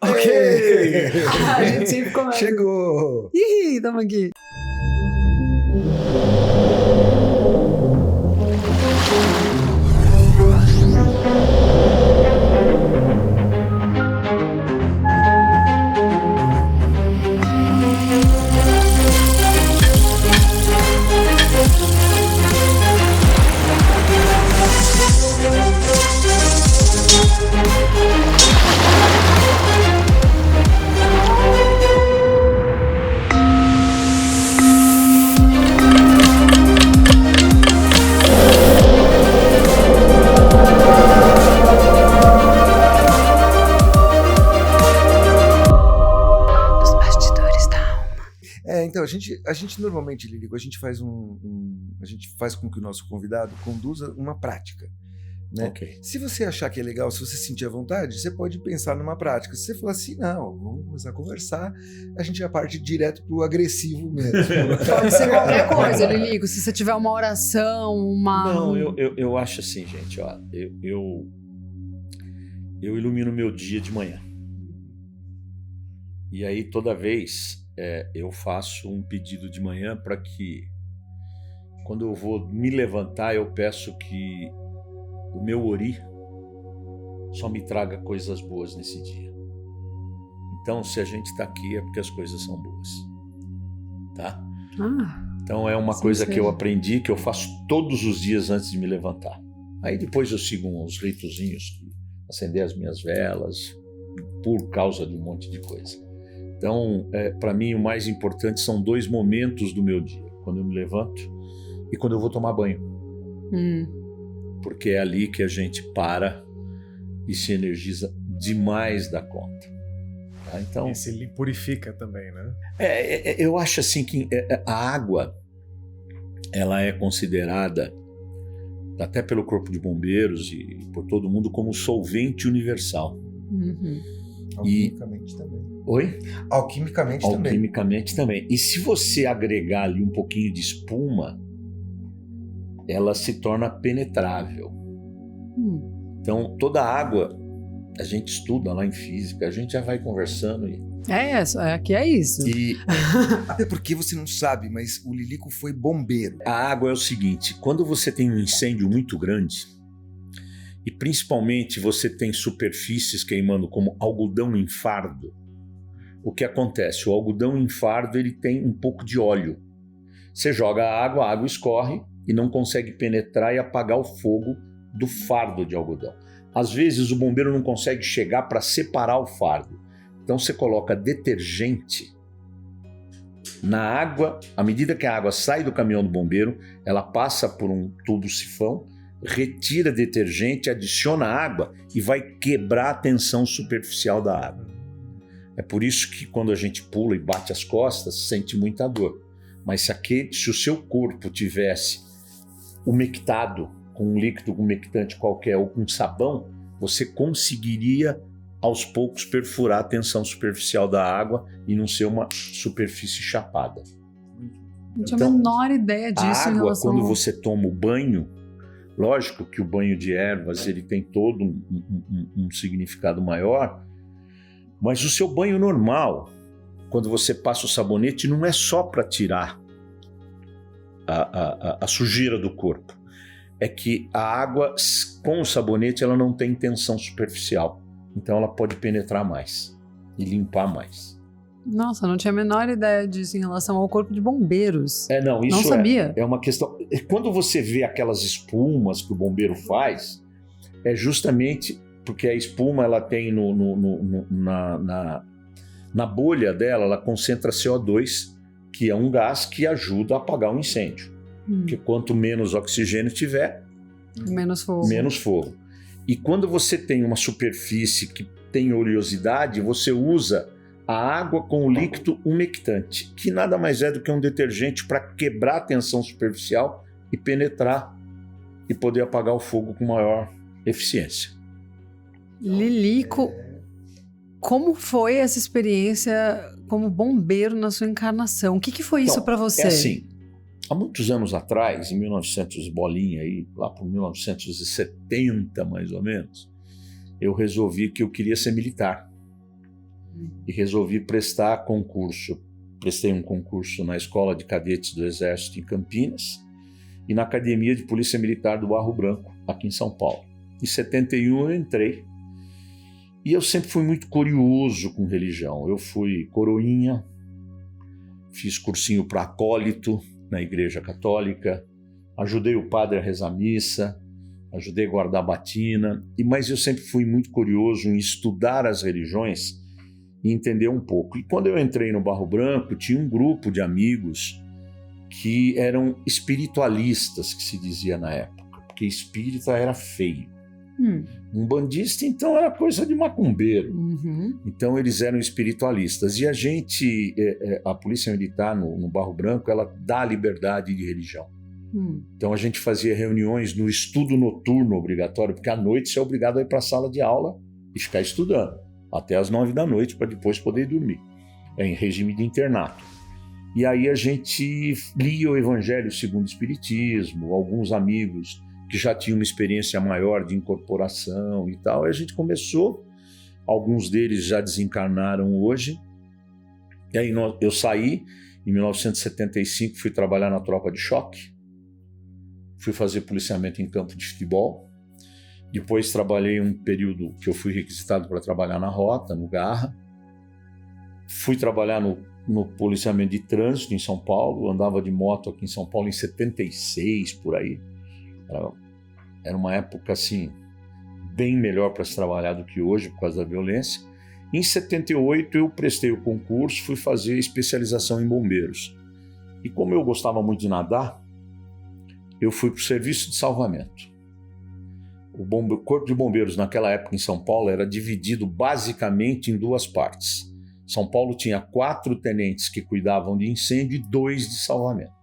Ok! A gente sempre começa. Chegou! Ih, tamo aqui. Então, a gente normalmente, Lilico, a gente faz a gente faz com que o nosso convidado conduza uma prática, né? Ok. Se você achar que é legal, se você sentir à vontade, você pode pensar numa prática. Se você falar assim, não, vamos começar a conversar, a gente já parte direto pro agressivo mesmo. Pode ser qualquer coisa, Lilico. Se você tiver uma oração, Não, eu acho assim, gente, ó, eu ilumino meu dia de manhã. E aí toda vez eu faço um pedido de manhã para que, quando eu vou me levantar, eu peço que o meu ori só me traga coisas boas nesse dia. Então, se a gente está aqui é porque as coisas são boas, tá? Então é uma coisa que eu aprendi, que eu faço todos os dias antes de me levantar. Aí depois eu sigo uns ritozinhos, acender as minhas velas, por causa de um monte de coisa. Então, para mim, o mais importante são 2 momentos do meu dia. Quando eu me levanto e quando eu vou tomar banho. Porque é ali que a gente para e se energiza demais da conta. Tá? Então, e se purifica também, né? Eu acho assim que a água, ela é considerada, até pelo Corpo de Bombeiros e por todo mundo, como solvente universal. Alquimicamente também. Oi? Alquimicamente também. E se você agregar ali um pouquinho de espuma, ela se torna penetrável. Então, toda água, a gente estuda lá em física, a gente já vai conversando. Aqui é isso. Até porque você não sabe, mas o Lilico foi bombeiro. A água é o seguinte, quando você tem um incêndio muito grande, e principalmente você tem superfícies queimando como algodão em fardo, o que acontece? O algodão em fardo, ele tem um pouco de óleo. Você joga a água escorre e não consegue penetrar e apagar o fogo do fardo de algodão. Às vezes o bombeiro não consegue chegar para separar o fardo. Então você coloca detergente na água, à medida que a água sai do caminhão do bombeiro, ela passa por um tubo sifão, retira detergente, adiciona água e vai quebrar a tensão superficial da água. É por isso que quando a gente pula e bate as costas, sente muita dor. Mas se o seu corpo tivesse umectado com um líquido umectante qualquer ou com sabão, você conseguiria aos poucos perfurar a tensão superficial da água e não ser uma superfície chapada. Não tinha a menor ideia disso. A água, em relação quando você toma o banho, lógico que o banho de ervas ele tem todo um significado maior, mas o seu banho normal, quando você passa o sabonete, não é só para tirar a sujeira do corpo. É que a água com o sabonete ela não tem tensão superficial. Então ela pode penetrar mais e limpar mais. Nossa, não tinha a menor ideia disso em relação ao Corpo de Bombeiros. Não sabia. É uma questão... Quando você vê aquelas espumas que o bombeiro faz, é justamente porque a espuma ela tem na bolha dela, ela concentra CO2, que é um gás que ajuda a apagar um incêndio. Porque quanto menos oxigênio tiver, menos fogo. E quando você tem uma superfície que tem oleosidade, você usa a água com o líquido umectante, que nada mais é do que um detergente para quebrar a tensão superficial e penetrar e poder apagar o fogo com maior eficiência. Lilico, como foi essa experiência como bombeiro na sua encarnação? O que foi isso para você? É assim, há muitos anos atrás, em 1900 bolinha aí, lá por 1970 mais ou menos, eu resolvi que eu queria ser militar. e resolvi prestar concurso. Prestei um concurso na Escola de Cadetes do Exército em Campinas e na Academia de Polícia Militar do Barro Branco, aqui em São Paulo. Em 71 eu entrei e eu sempre fui muito curioso com religião. Eu fui coroinha, fiz cursinho para acólito na Igreja Católica, ajudei o padre a rezar missa, ajudei a guardar a batina, mas eu sempre fui muito curioso em estudar as religiões e entender um pouco. E quando eu entrei no Barro Branco, tinha um grupo de amigos que eram espiritualistas, que se dizia na época, porque espírita era feio. Umbandista, então, era coisa de macumbeiro. Então, eles eram espiritualistas. E a Polícia Militar no Barro Branco, ela dá liberdade de religião. Então, a gente fazia reuniões no estudo noturno obrigatório, porque à noite você é obrigado a ir para a sala de aula e ficar estudando, até às 9 da noite, para depois poder dormir. É em regime de internato. E aí a gente lia o Evangelho segundo o Espiritismo, alguns amigos que já tinham uma experiência maior de incorporação e tal. E a gente começou, alguns deles já desencarnaram hoje. E aí eu saí, em 1975, fui trabalhar na tropa de choque, fui fazer policiamento em campo de futebol. Depois trabalhei um período que eu fui requisitado para trabalhar na rota, no Garra. Fui trabalhar no policiamento de trânsito em São Paulo, andava de moto aqui em São Paulo em 76, por aí. Era uma época assim bem melhor para se trabalhar do que hoje por causa da violência. Em 78 eu prestei o concurso, fui fazer especialização em bombeiros. E como eu gostava muito de nadar, eu fui para o serviço de salvamento. O Corpo de Bombeiros naquela época em São Paulo era dividido basicamente em duas partes. São Paulo tinha 4 tenentes que cuidavam de incêndio e 2 de salvamento.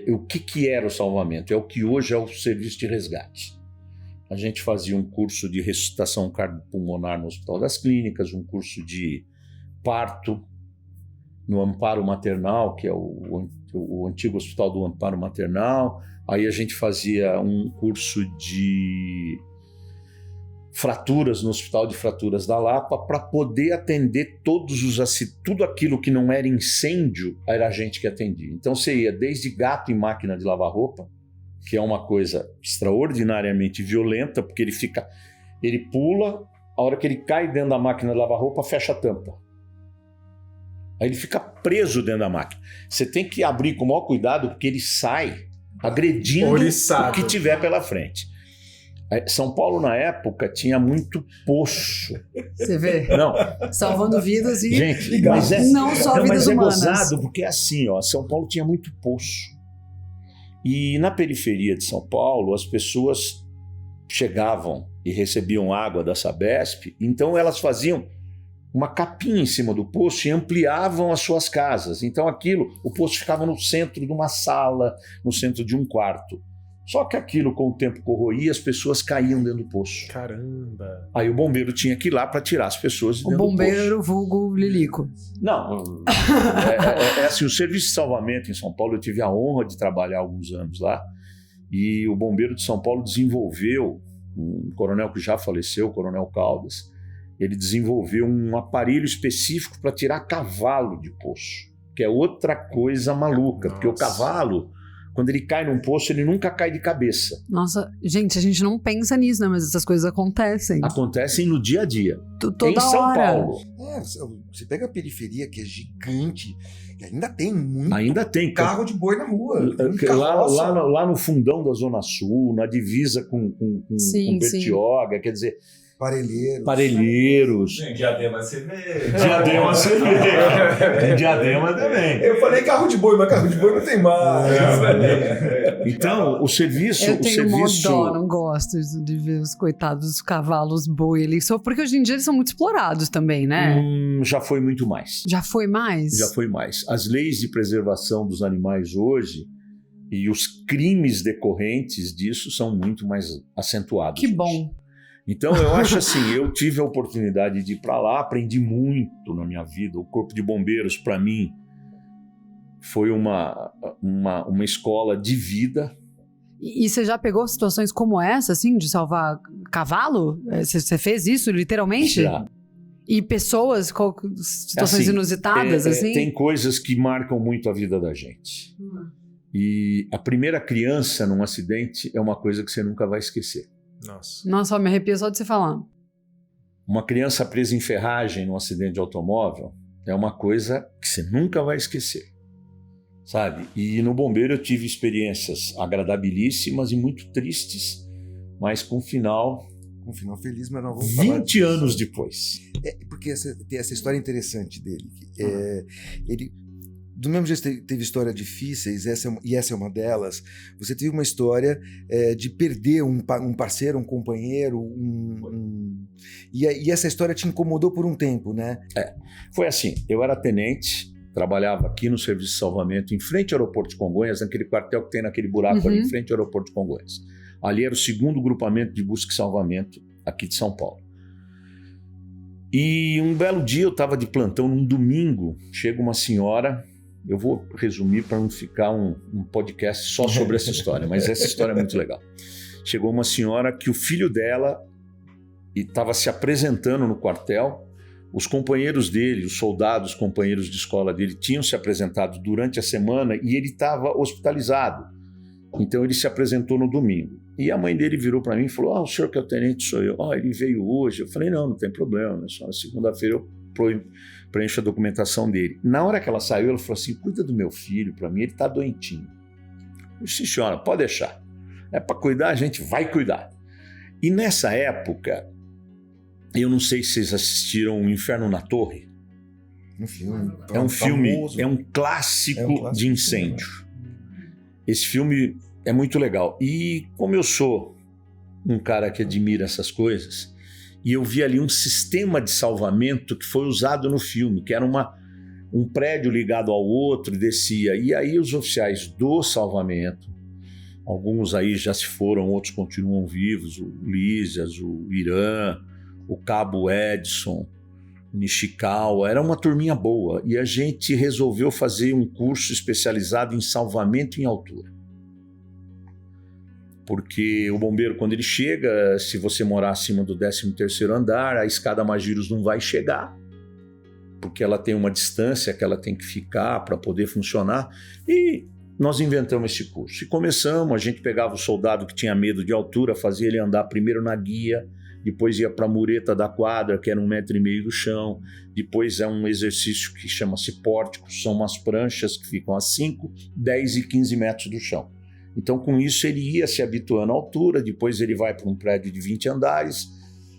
O que era o salvamento? É o que hoje é o serviço de resgate. A gente fazia um curso de ressuscitação cardiopulmonar no Hospital das Clínicas, um curso de parto no Amparo Maternal, que é o antigo Hospital do Amparo Maternal. Aí a gente fazia um curso de fraturas no Hospital de Fraturas da Lapa para poder atender tudo aquilo que não era incêndio, era a gente que atendia. Então você ia desde gato em máquina de lavar roupa, que é uma coisa extraordinariamente violenta, porque ele pula, a hora que ele cai dentro da máquina de lavar roupa, fecha a tampa. Aí ele fica preso dentro da máquina. Você tem que abrir com o maior cuidado, porque ele sai agredindo o que tiver pela frente. São Paulo, na época, tinha muito poço. Você vê? Não. Salvando vidas e gente, não só vidas humanas. Mas é gozado, porque é assim, ó, São Paulo tinha muito poço. E na periferia de São Paulo, as pessoas chegavam e recebiam água da Sabesp, então elas faziam uma capinha em cima do poço e ampliavam as suas casas. Então o poço ficava no centro de uma sala, no centro de um quarto. Só que aquilo, com o tempo, corroía, as pessoas caíam dentro do poço. Caramba! Aí o bombeiro tinha que ir lá para tirar as pessoas de dentro do poço. O bombeiro vulgo Lilico. Não, assim, o serviço de salvamento em São Paulo, eu tive a honra de trabalhar alguns anos lá, e o bombeiro de São Paulo desenvolveu, um coronel que já faleceu, o coronel Caldas, ele desenvolveu um aparelho específico para tirar cavalo de poço, que é outra coisa maluca. Nossa. Porque o cavalo, quando ele cai num poço, ele nunca cai de cabeça. Nossa, gente, a gente não pensa nisso, né? Mas essas coisas acontecem. Acontecem no dia a dia. Toda em São hora. Paulo. Você pega a periferia, que é gigante, e ainda tem muito carro de boi na rua. Lá no fundão da Zona Sul, na divisa com Bertioga, quer dizer... Parelheiros. Em Diadema você vê. Diadema você vê. Em Diadema também. Eu falei carro de boi, mas carro de boi não tem mais. Então, o serviço... Eu tenho mó dó, não gosto de ver os coitados dos cavalos boi ali. Só porque hoje em dia eles são muito explorados também, né? Já foi muito mais. Já foi mais? Já foi mais. As leis de preservação dos animais hoje e os crimes decorrentes disso são muito mais acentuados. Que bom. Então, eu acho assim, eu tive a oportunidade de ir para lá, aprendi muito na minha vida. O Corpo de Bombeiros, para mim, foi uma escola de vida. E você já pegou situações como essa, assim, de salvar cavalo? Você fez isso, literalmente? Já. E pessoas, situações inusitadas, assim? Tem coisas que marcam muito a vida da gente. E a primeira criança num acidente é uma coisa que você nunca vai esquecer. Nossa, me arrepio só de você falar. Uma criança presa em ferragem num acidente de automóvel é uma coisa que você nunca vai esquecer, sabe? E no bombeiro eu tive experiências agradabilíssimas e muito tristes, mas com final feliz, mas não vamos falar 20 anos depois. Porque tem essa história interessante dele. Ele, do mesmo jeito que teve histórias difíceis, essa é uma delas, você teve uma história de perder um parceiro, um companheiro, e essa história te incomodou por um tempo, né? Foi assim, eu era tenente, trabalhava aqui no Serviço de Salvamento, em frente ao aeroporto de Congonhas, naquele quartel que tem naquele buraco ali, em frente ao aeroporto de Congonhas. Ali era o 2º grupamento de busca e salvamento aqui de São Paulo. E um belo dia eu estava de plantão, num domingo, chega uma senhora, eu vou resumir para não ficar um podcast só sobre essa história, mas essa história é muito legal. Chegou uma senhora que o filho dela estava se apresentando no quartel, os companheiros dele, os soldados, companheiros de escola dele, tinham se apresentado durante a semana e ele estava hospitalizado. Então ele se apresentou no domingo. E a mãe dele virou para mim e falou: o senhor que é o tenente sou eu. Ele veio hoje. Eu falei: não tem problema, só na segunda-feira eu preencho a documentação dele. Na hora que ela saiu, ela falou assim: cuida do meu filho, para mim ele está doentinho. Eu disse: senhora, pode deixar. É para cuidar, a gente vai cuidar. E nessa época, eu não sei se vocês assistiram O Inferno na Torre. É um filme, é um clássico de incêndio. Esse filme é muito legal. E como eu sou um cara que admira essas coisas, e eu vi ali um sistema de salvamento que foi usado no filme, que era um prédio ligado ao outro e descia. E aí os oficiais do salvamento, alguns aí já se foram, outros continuam vivos, o Lísias, o Irã, o Cabo Edson, Nishikawa, era uma turminha boa. E a gente resolveu fazer um curso especializado em salvamento em altura. Porque o bombeiro, quando ele chega, se você morar acima do 13º andar, a escada Magiros não vai chegar, porque ela tem uma distância que ela tem que ficar para poder funcionar. E nós inventamos esse curso. E começamos, a gente pegava o soldado que tinha medo de altura, fazia ele andar primeiro na guia, depois ia para a mureta da quadra, que era 1,5 m do chão, depois é um exercício que chama-se pórtico, são umas pranchas que ficam a 5, 10 e 15 metros do chão. Então, com isso, ele ia se habituando à altura, depois ele vai para um prédio de 20 andares,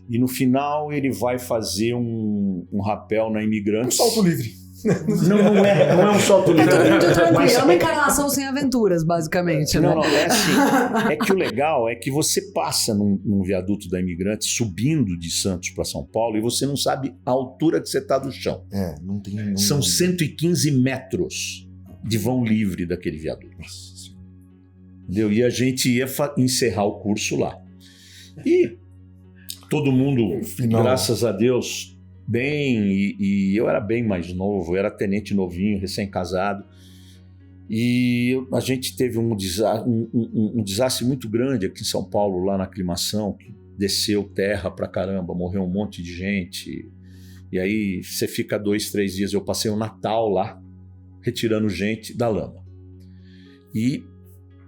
e no final ele vai fazer um rapel na Imigrantes. Um salto livre. Não é um salto livre. É uma encarnação sem aventuras, basicamente. Não, é assim. É que o legal é que você passa num viaduto da Imigrantes, subindo de Santos para São Paulo, e você não sabe a altura que você está do chão. Não tem. São 115 metros de vão livre daquele viaduto. Entendeu? E a gente ia encerrar o curso lá. E todo mundo, graças a Deus, bem, e eu era bem mais novo, eu era tenente novinho, recém-casado, e a gente teve um desastre muito grande aqui em São Paulo, lá na aclimação, que desceu terra pra caramba, morreu um monte de gente, e aí você fica 2, 3 dias, eu passei o Natal lá, retirando gente da lama. E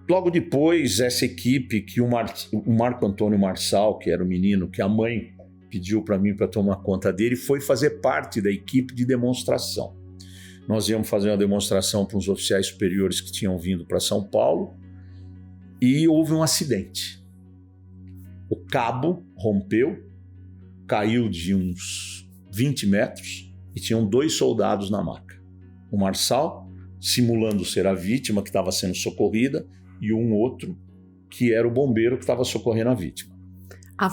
logo depois, essa equipe que o Marco Antônio Marçal, que era o menino que a mãe pediu para mim para tomar conta dele, foi fazer parte da equipe de demonstração. Nós íamos fazer uma demonstração para os oficiais superiores que tinham vindo para São Paulo e houve um acidente. O cabo rompeu, caiu de uns 20 metros e tinham 2 soldados na maca. O Marçal, simulando ser a vítima que estava sendo socorrida, e um outro que era o bombeiro que estava socorrendo a vítima.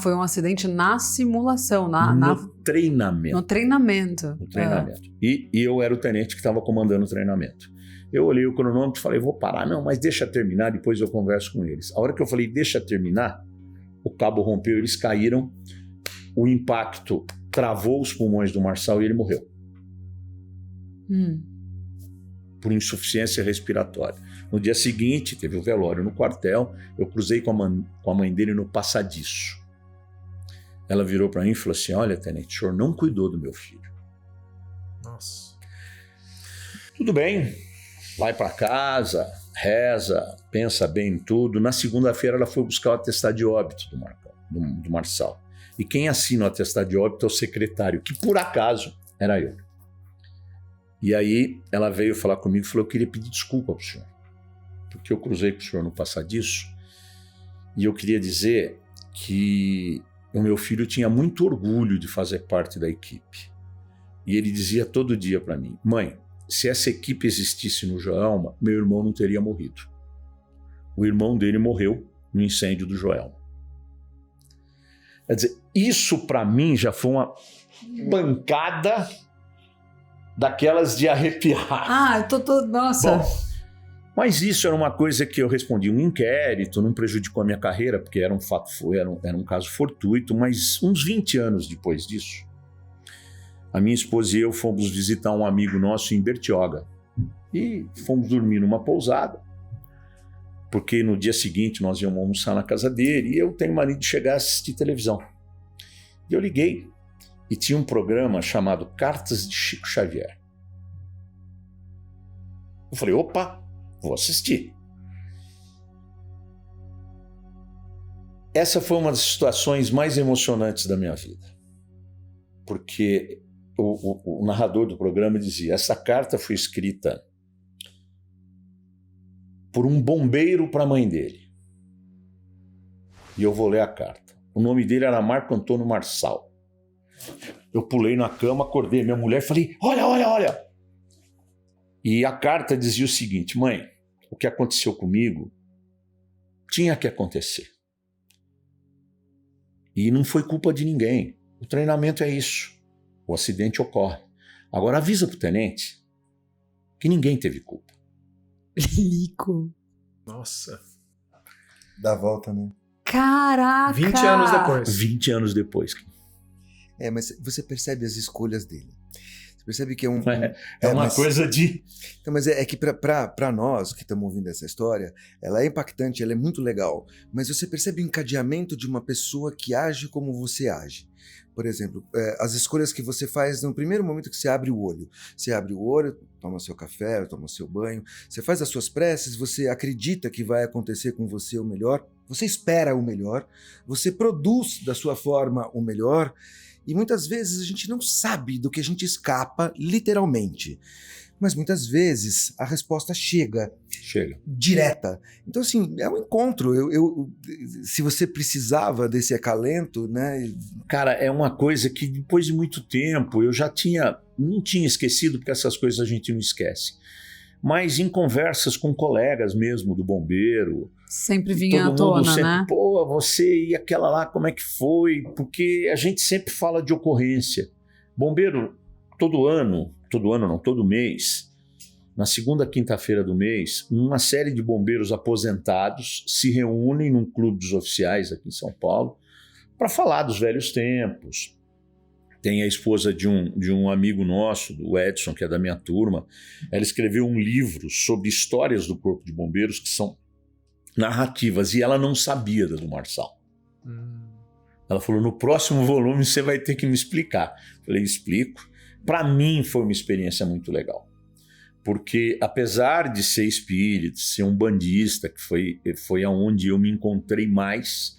Foi um acidente na simulação, no treinamento. No treinamento. No treinamento. E eu era o tenente que estava comandando o treinamento. Eu olhei o cronômetro e falei: vou parar. Não, mas deixa terminar, depois eu converso com eles. A hora que eu falei deixa terminar, o cabo rompeu, eles caíram, o impacto travou os pulmões do Marçal e ele morreu. Por insuficiência respiratória. No dia seguinte, teve o velório no quartel, eu cruzei com a mãe dele no passadiço. ela virou para mim e falou assim: olha, tenente, o senhor não cuidou do meu filho. Nossa. Tudo bem, vai para casa, reza, pensa bem em tudo. Na segunda-feira ela foi buscar o atestado de óbito do Marçal. E quem assina o atestado de óbito é o secretário, que por acaso era eu. E aí ela veio falar comigo e falou: eu queria pedir desculpa para o senhor, porque eu cruzei com o senhor no passadiço e eu queria dizer que o meu filho tinha muito orgulho de fazer parte da equipe. E ele dizia todo dia para mim: mãe, se essa equipe existisse no Joelma, meu irmão não teria morrido. O irmão dele morreu no incêndio do Joelma. Quer dizer, isso para mim já foi uma bancada daquelas de arrepiar. Eu tô... Nossa. Bom, mas isso era uma coisa que eu respondi um inquérito, não prejudicou a minha carreira, porque era um fato, era um caso fortuito, mas uns 20 anos depois disso, a minha esposa e eu fomos visitar um amigo nosso em Bertioga. E fomos dormir numa pousada, porque no dia seguinte nós íamos almoçar na casa dele, e eu tenho mania de chegar a assistir televisão. E eu liguei, e tinha um programa chamado Cartas de Chico Xavier. Eu falei: opa, vou assistir. Essa foi uma das situações mais emocionantes da minha vida, porque o narrador do programa dizia: essa carta foi escrita por um bombeiro para a mãe dele. E eu vou ler a carta. O nome dele era Marco Antônio Marçal. Eu pulei na cama, acordei minha mulher e falei: olha, olha, olha. E a carta dizia o seguinte: mãe, o que aconteceu comigo tinha que acontecer. E não foi culpa de ninguém. O treinamento é isso. O acidente ocorre. Agora avisa pro tenente que ninguém teve culpa. Lico. Nossa. Dá a volta, né? Caraca! 20 anos depois. 20 anos depois. Mas você percebe as escolhas dele. Você percebe que é uma coisa de... Então, mas é que para nós que estamos ouvindo essa história, ela é impactante, ela é muito legal. Mas você percebe o encadeamento de uma pessoa que age como você age. Por exemplo, as escolhas que você faz no primeiro momento que você abre o olho. Você abre o olho, toma seu café, toma seu banho, você faz as suas preces, você acredita que vai acontecer com você o melhor, você espera o melhor, você produz da sua forma o melhor, e muitas vezes a gente não sabe do que a gente escapa, literalmente. Mas muitas vezes a resposta chega direta. Então, assim, é um encontro. Se você precisava desse acalento, né? Cara, é uma coisa que depois de muito tempo eu não tinha esquecido, porque essas coisas a gente não esquece. Mas em conversas com colegas mesmo do bombeiro, sempre vinha à tona, sempre, né? Pô, você e aquela lá, como é que foi? Porque a gente sempre fala de ocorrência. Bombeiro, todo mês, na segunda quinta-feira do mês, uma série de bombeiros aposentados se reúnem num clube dos oficiais aqui em São Paulo para falar dos velhos tempos. Tem a esposa de um amigo nosso, do Edson, que é da minha turma. Ela escreveu um livro sobre histórias do Corpo de Bombeiros que são narrativas, e ela não sabia da do Marçal. Ela falou: no próximo volume você vai ter que me explicar. Eu falei: explico. Para mim foi uma experiência muito legal, porque apesar de ser espírita, ser um bandista, que foi aonde eu me encontrei mais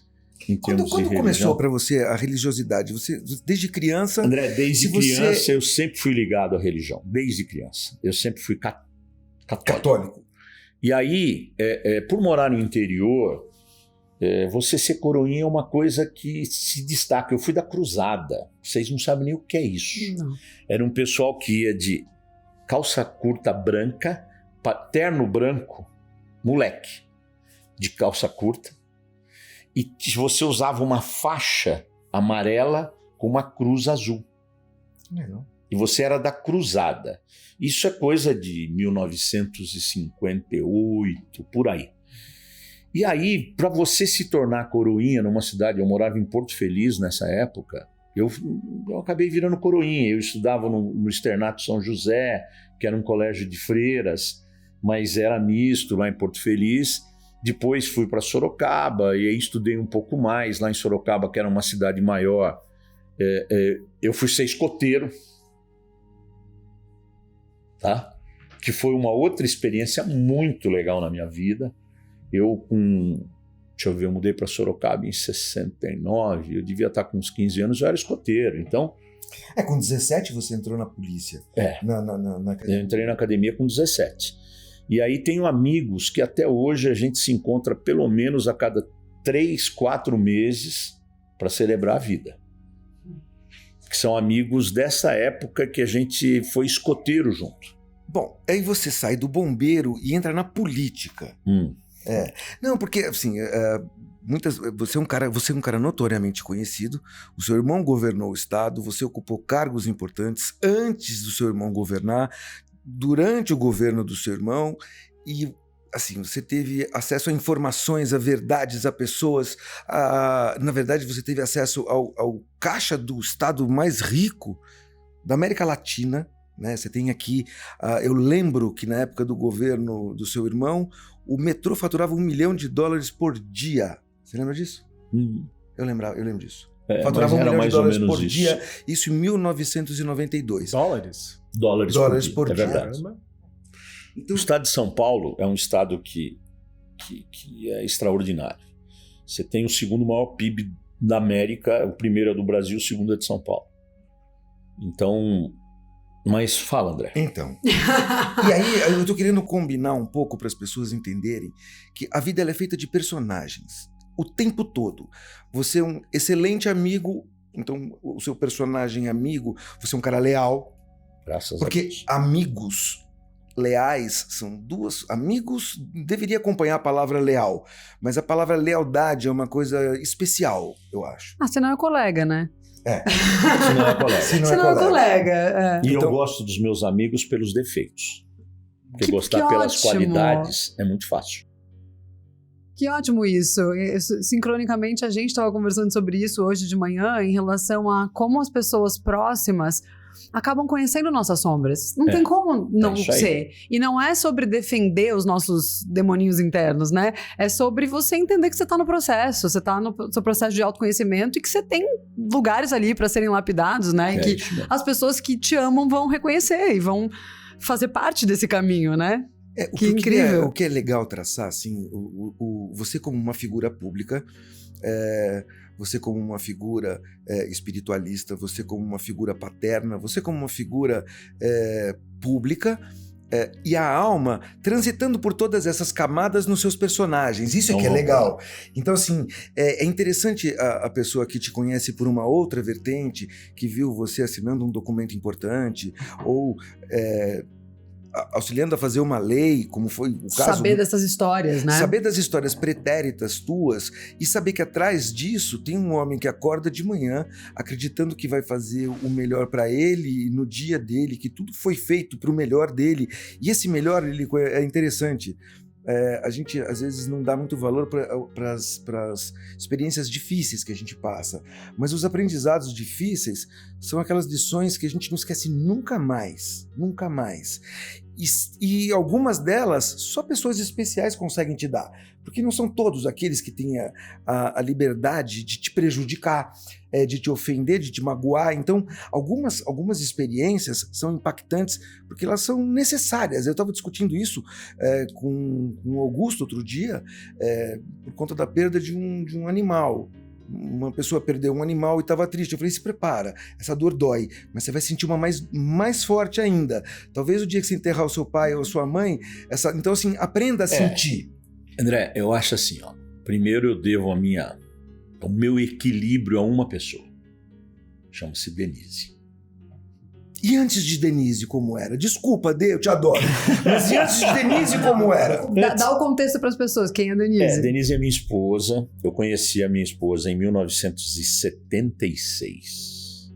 em termos de religião. Quando começou para você a religiosidade? Você, desde criança... André, desde criança eu sempre fui ligado à religião, desde criança. Eu sempre fui católico. E aí, por morar no interior, você ser coroinha é uma coisa que se destaca. Eu fui da cruzada, vocês não sabem nem o que é isso. Não. Era um pessoal que ia de calça curta branca, terno branco, moleque, de calça curta, e você usava uma faixa amarela com uma cruz azul. Legal. E você era da cruzada. Isso é coisa de 1958, por aí. E aí, para você se tornar coroinha numa cidade, eu morava em Porto Feliz nessa época, eu acabei virando coroinha. Eu estudava no Externato São José, que era um colégio de freiras, mas era misto lá em Porto Feliz. Depois fui para Sorocaba e aí estudei um pouco mais. Lá em Sorocaba, que era uma cidade maior, eu fui ser escoteiro, tá? Que foi uma outra experiência muito legal na minha vida. Eu mudei para Sorocaba em 69, eu devia estar com uns 15 anos, eu era escoteiro, então... Com 17 você entrou na polícia. Eu entrei na academia com 17. E aí tenho amigos que até hoje a gente se encontra pelo menos a cada 3, 4 meses para celebrar a vida. Que são amigos dessa época que a gente foi escoteiro junto. Bom, aí você sai do bombeiro e entra na política. Não, porque assim, você é um cara notoriamente conhecido, o seu irmão governou o estado, você ocupou cargos importantes antes do seu irmão governar, durante o governo do seu irmão, e assim, você teve acesso a informações, a verdades, a pessoas, na verdade você teve acesso ao caixa do estado mais rico da América Latina, né? Você tem aqui, eu lembro que na época do governo do seu irmão, o metrô faturava $1 milhão por dia. Você lembra disso? Eu lembro disso. Faturava $1 milhão por dia, isso em 1992. Dólares? Dólares por dia. É verdade. Então, o estado de São Paulo é um estado que é extraordinário. Você tem o segundo maior PIB da América, o primeiro é do Brasil, o segundo é de São Paulo. Então... Mas fala, André. Então, e aí eu tô querendo combinar um pouco para as pessoas entenderem que a vida ela é feita de personagens, o tempo todo. Você é um excelente amigo, então o seu personagem amigo, você é um cara leal. Graças porque a Deus. Amigos leais são duas... Amigos deveria acompanhar a palavra leal, mas a palavra lealdade é uma coisa especial, eu acho. Você não é colega, né? Se não é colega. Se não é colega. E então, eu gosto dos meus amigos pelos defeitos. Porque gostar pelas qualidades é muito fácil. Que ótimo isso. Sincronicamente, a gente estava conversando sobre isso hoje de manhã em relação a como as pessoas próximas acabam conhecendo nossas sombras. Não tem como não ser. E não é sobre defender os nossos demoninhos internos, né? É sobre você entender que você está no processo, você está no seu processo de autoconhecimento e que você tem lugares ali para serem lapidados, né? E que as pessoas que te amam vão reconhecer e vão fazer parte desse caminho, né? Que incrível. O que é legal traçar, assim, você como uma figura pública, você como uma figura espiritualista, você como uma figura paterna, você como uma figura pública, e a alma transitando por todas essas camadas nos seus personagens. Isso é que é legal. Então, assim, é interessante a pessoa que te conhece por uma outra vertente, que viu você assinando um documento importante, ou... auxiliando a fazer uma lei, como foi o caso... Saber dessas histórias, né? Saber das histórias pretéritas tuas e saber que atrás disso tem um homem que acorda de manhã acreditando que vai fazer o melhor para ele no dia dele, que tudo foi feito para o melhor dele. E esse melhor, é interessante. A gente às vezes não dá muito valor para as experiências difíceis que a gente passa, mas os aprendizados difíceis são aquelas lições que a gente não esquece nunca mais, nunca mais. E algumas delas só pessoas especiais conseguem te dar, porque não são todos aqueles que têm a liberdade de te prejudicar, de te ofender, de te magoar. Então, algumas experiências são impactantes porque elas são necessárias. Eu estava discutindo isso com o Augusto outro dia, por conta da perda de um animal. Uma pessoa perdeu um animal e estava triste. Eu falei, se prepara, essa dor dói, mas você vai sentir uma mais forte ainda. Talvez o dia que você enterrar o seu pai ou a sua mãe, então assim, aprenda a sentir. André, eu acho assim, ó. Primeiro eu devo o meu equilíbrio a uma pessoa. Chama-se Denise. E antes de Denise, como era? Desculpa, eu te adoro. Mas e antes de Denise, como era? Dá o contexto para as pessoas. Quem é Denise? Denise é minha esposa. Eu conheci a minha esposa em 1976.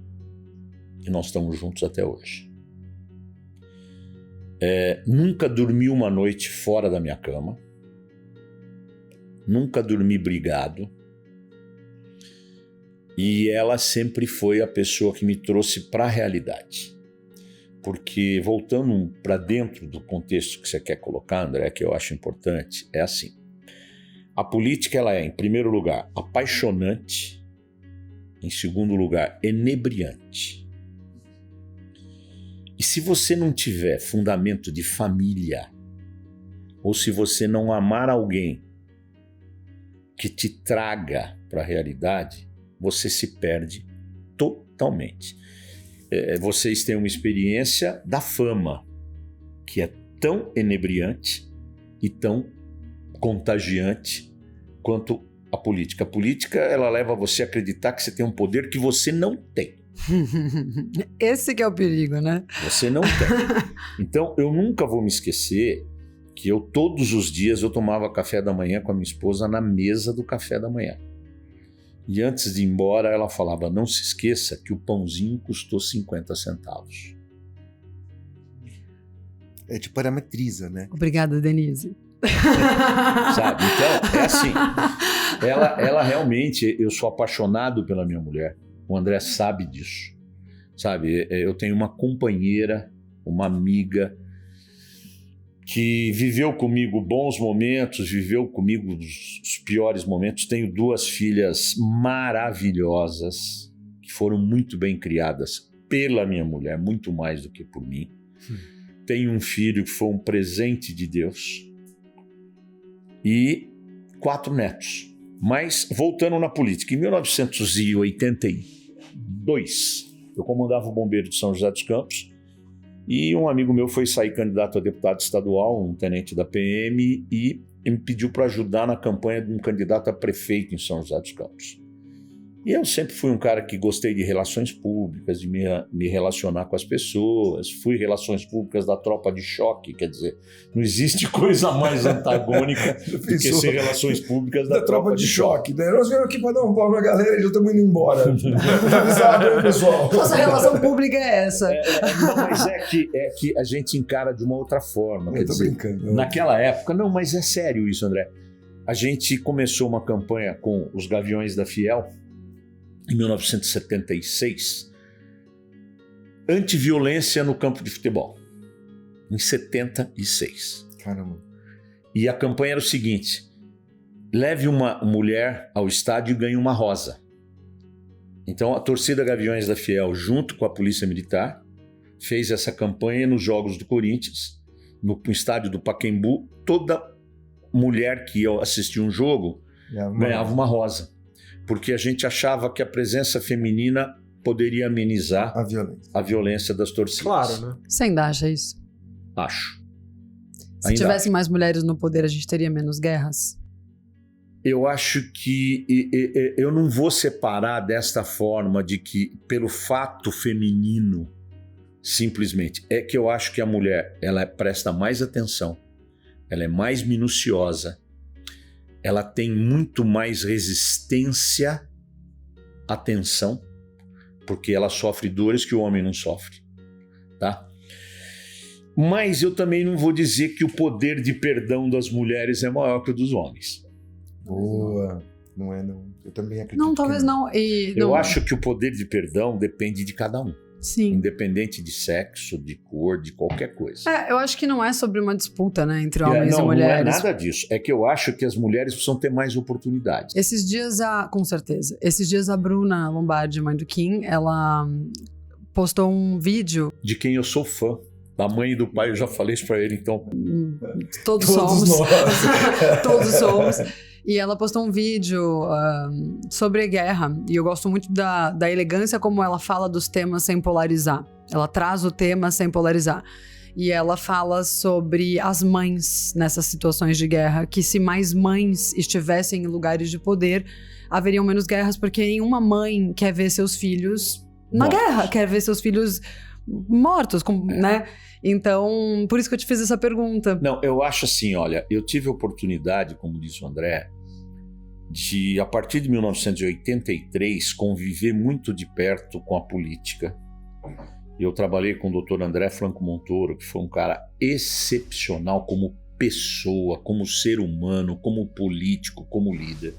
E nós estamos juntos até hoje. Nunca dormi uma noite fora da minha cama. Nunca dormi brigado. E ela sempre foi a pessoa que me trouxe para a realidade. Porque, voltando para dentro do contexto que você quer colocar, André, que eu acho importante, é assim. A política, ela é, em primeiro lugar, apaixonante, em segundo lugar, enebriante. E se você não tiver fundamento de família, ou se você não amar alguém que te traga para a realidade, você se perde totalmente. Vocês têm uma experiência da fama, que é tão enebriante e tão contagiante quanto a política. A política, ela leva você a acreditar que você tem um poder que você não tem. Esse que é o perigo, né? Você não tem. Então, eu nunca vou me esquecer que todos os dias, eu tomava café da manhã com a minha esposa na mesa do café da manhã. E antes de ir embora, ela falava, não se esqueça que o pãozinho custou 50 centavos. Te parametriza, né? Obrigada, Denise. Sabe? Então, é assim. Ela realmente, eu sou apaixonado pela minha mulher. O André sabe disso. Sabe? Eu tenho uma companheira, uma amiga, que viveu comigo bons momentos, viveu comigo os piores momentos. Tenho 2 filhas maravilhosas, que foram muito bem criadas pela minha mulher, muito mais do que por mim. Tenho um filho que foi um presente de Deus e 4 netos. Mas, voltando na política, em 1982, eu comandava o Bombeiro de São José dos Campos e um amigo meu foi sair candidato a deputado estadual, um tenente da PM, e me pediu para ajudar na campanha de um candidato a prefeito em São José dos Campos. E eu sempre fui um cara que gostei de relações públicas, de me relacionar com as pessoas. Fui relações públicas da tropa de choque, quer dizer, não existe coisa mais antagônica do que ser relações públicas da tropa de choque. Né? Nós viemos aqui para dar um pau na galera e já estamos indo embora. Sabe, pessoal? Nossa relação pública é essa. Não, mas é que a gente encara de uma outra forma. Eu tô brincando. Naquela época, não, mas é sério isso, André. A gente começou uma campanha com os Gaviões da Fiel, em 1976, antiviolência no campo de futebol, em 76. Caramba. E a campanha era o seguinte, leve uma mulher ao estádio e ganhe uma rosa. Então a torcida Gaviões da Fiel, junto com a Polícia Militar, fez essa campanha nos Jogos do Corinthians, no estádio do Pacaembu. Toda mulher que ia assistir um jogo ganhava uma rosa. Porque a gente achava que a presença feminina poderia amenizar a violência das torcidas. Claro, né? Você ainda acha isso? Acho. Se tivesse mais mulheres no poder, a gente teria menos guerras? Eu acho que eu não vou separar desta forma de que, pelo fato feminino, simplesmente, é que eu acho que a mulher, ela presta mais atenção, ela é mais minuciosa, ela tem muito mais resistência à tensão, porque ela sofre dores que o homem não sofre, tá? Mas eu também não vou dizer que o poder de perdão das mulheres é maior que o dos homens. Boa. Não é, não. Eu também acredito. Não, talvez não. Eu acho que o poder de perdão depende de cada um. Sim. Independente de sexo, de cor, de qualquer coisa. Eu acho que não é sobre uma disputa, né, entre homens e mulheres. Não é nada disso. É que eu acho que as mulheres precisam ter mais oportunidades. Esses dias, com certeza. Esses dias a Bruna Lombardi, mãe do Kim, ela postou um vídeo. De quem eu sou fã. Da mãe e do pai, eu já falei isso pra ele, então. Todos somos. Todos somos. E ela postou um vídeo sobre a guerra. E eu gosto muito da elegância como ela fala dos temas sem polarizar. Ela traz o tema sem polarizar. E ela fala sobre as mães nessas situações de guerra. Que se mais mães estivessem em lugares de poder, haveriam menos guerras. Porque nenhuma mãe quer ver seus filhos na guerra. Quer ver seus filhos mortos, né? Então, por isso que eu te fiz essa pergunta. Não, eu acho assim, olha, eu tive a oportunidade, como disse o André, de, a partir de 1983, conviver muito de perto com a política. Eu trabalhei com o Dr. André Franco Montoro, que foi um cara excepcional como pessoa, como ser humano, como político, como líder.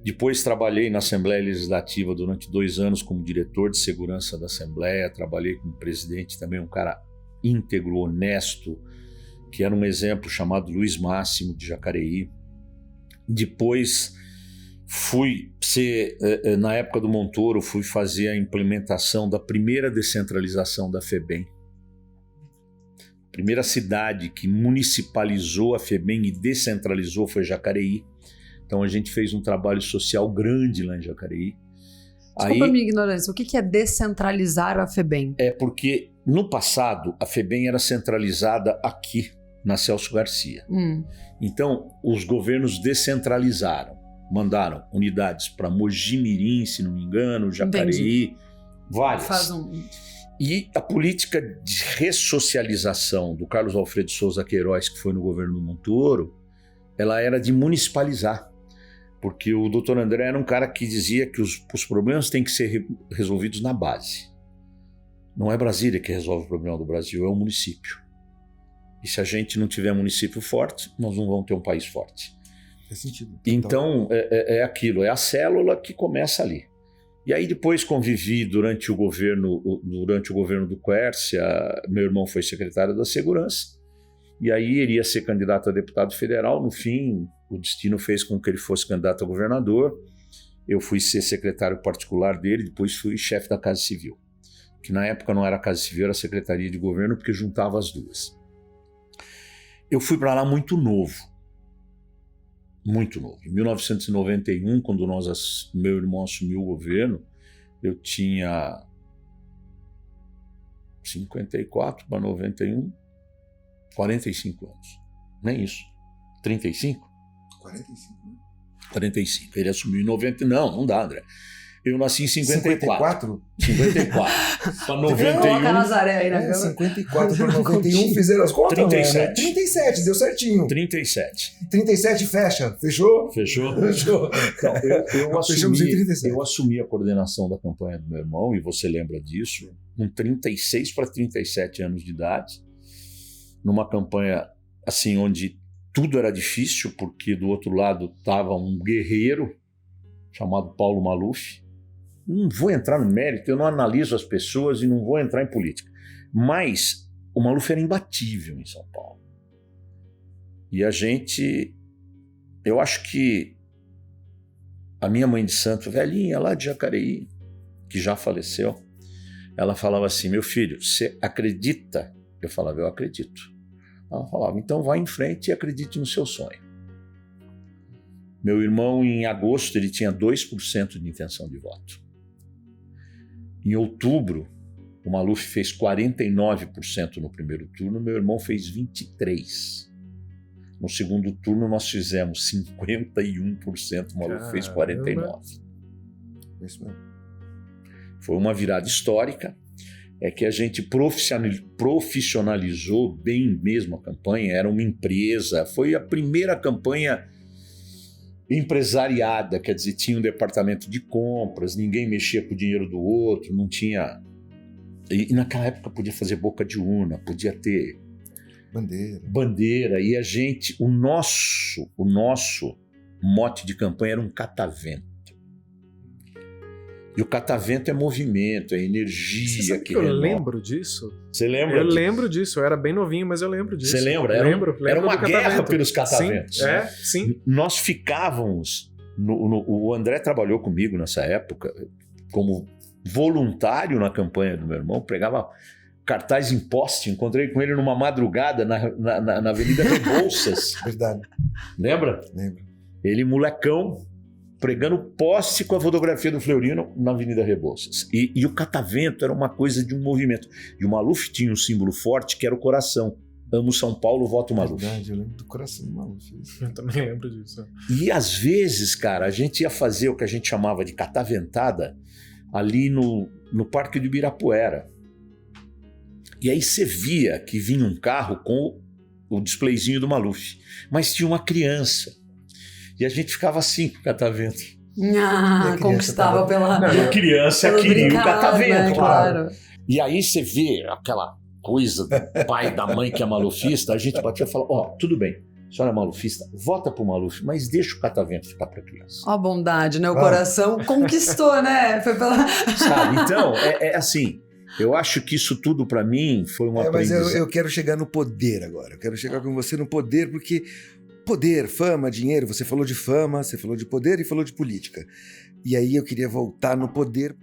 Depois trabalhei na Assembleia Legislativa durante 2 anos como diretor de segurança da Assembleia, trabalhei como presidente também, um cara íntegro, honesto, que era um exemplo, chamado Luiz Máximo de Jacareí. Depois na época do Montoro, fui fazer a implementação da primeira descentralização da FEBEM. A primeira cidade que municipalizou a FEBEM e descentralizou foi Jacareí. Então a gente fez um trabalho social grande lá em Jacareí. Desculpa a minha ignorância, o que é descentralizar a FEBEM? É porque no passado a FEBEM era centralizada aqui, na Celso Garcia. Então os governos descentralizaram, mandaram unidades para Mogi-mirim, se não me engano, Jacareí, várias. E a política de ressocialização do Carlos Alfredo Souza Queiroz, que foi no governo do Montoro, ela era de municipalizar. Porque o doutor André era um cara que dizia que os problemas têm que ser resolvidos na base. Não é Brasília que resolve o problema do Brasil, é o município. E se a gente não tiver município forte, nós não vamos ter um país forte. Faz sentido. Então, é aquilo, é a célula que começa ali. E aí depois convivi durante o governo do Quércia, meu irmão foi secretário da Segurança, e aí iria ser candidato a deputado federal. No fim, o destino fez com que ele fosse candidato a governador. Eu fui ser secretário particular dele, depois fui chefe da Casa Civil, que na época não era Casa Civil, era Secretaria de Governo, porque juntava as duas. Eu fui para lá muito novo. Muito novo. Em 1991, quando meu irmão assumiu o governo, eu tinha 54 para 91, 45 anos. Nem isso. 35? 45, né? 45. Ele assumiu em 90. Não dá, André. Eu nasci em 54. 54 para 91. Coloca a Nazaré aí, né? 54 para 91, fizeram as contas? 37. Né? 37, deu certinho. 37. 37 fecha, fechou? Fechou? Fechou. Então, Fechamos em 37. eu assumi a coordenação da campanha do meu irmão, e você lembra disso, com 36 para 37 anos de idade, numa campanha assim, onde tudo era difícil, porque do outro lado estava um guerreiro chamado Paulo Maluf. Não vou entrar no mérito, eu não analiso as pessoas e não vou entrar em política. Mas o Maluf era imbatível em São Paulo. E eu acho que a minha mãe de santo, velhinha lá de Jacareí, que já faleceu, ela falava assim: meu filho, você acredita? Eu falava: eu acredito. Ela falava: então vá em frente e acredite no seu sonho. Meu irmão, em agosto, ele tinha 2% de intenção de voto. Em outubro, o Maluf fez 49% no primeiro turno, meu irmão fez 23%. No segundo turno, nós fizemos 51%, o Maluf fez 49%. Isso mesmo. Foi uma virada histórica, é que a gente profissionalizou bem mesmo a campanha, era uma empresa, foi a primeira campanha empresariada, quer dizer, tinha um departamento de compras, ninguém mexia com o dinheiro do outro, não tinha... E naquela época podia fazer boca de urna, podia ter bandeira, e o nosso mote de campanha era um catavento. E o catavento é movimento, é energia. Você sabe que eu lembro disso? Você lembra? Eu lembro disso, eu era bem novinho, mas eu lembro disso. Você lembra? Era uma guerra pelos cataventos. Sim, sim. Nós ficávamos... o André trabalhou comigo nessa época como voluntário na campanha do meu irmão, pregava cartaz em poste, encontrei com ele numa madrugada na Avenida Rebouças. Verdade. Lembra? Lembro. Ele, molecão, pregando poste com a fotografia do Fleuryno na Avenida Rebouças. E o catavento era uma coisa de um movimento. E o Maluf tinha um símbolo forte que era o coração. Amo São Paulo, voto Maluf. Verdade, eu lembro do coração do Maluf. Eu também lembro disso. E às vezes, cara, a gente ia fazer o que a gente chamava de cataventada ali no Parque do Ibirapuera. E aí você via que vinha um carro com o displayzinho do Maluf. Mas tinha uma criança. E a gente ficava assim com o catavento. Conquistava pela... E a criança queria o catavento, né? Claro. E aí você vê aquela coisa do pai e da mãe que é malufista, a gente batia e falava: tudo bem, a senhora é malufista, vota pro Maluf, mas deixa o catavento ficar pra criança. Ó a bondade, né? O coração conquistou, né? Foi pela... Sabe? Então, é assim, eu acho que isso tudo pra mim foi uma Mas aprendizagem. eu quero chegar no poder agora. Eu quero chegar com você no poder, porque Poder, fama, dinheiro. Você falou de fama, você falou de poder e falou de política. E aí eu queria voltar no poder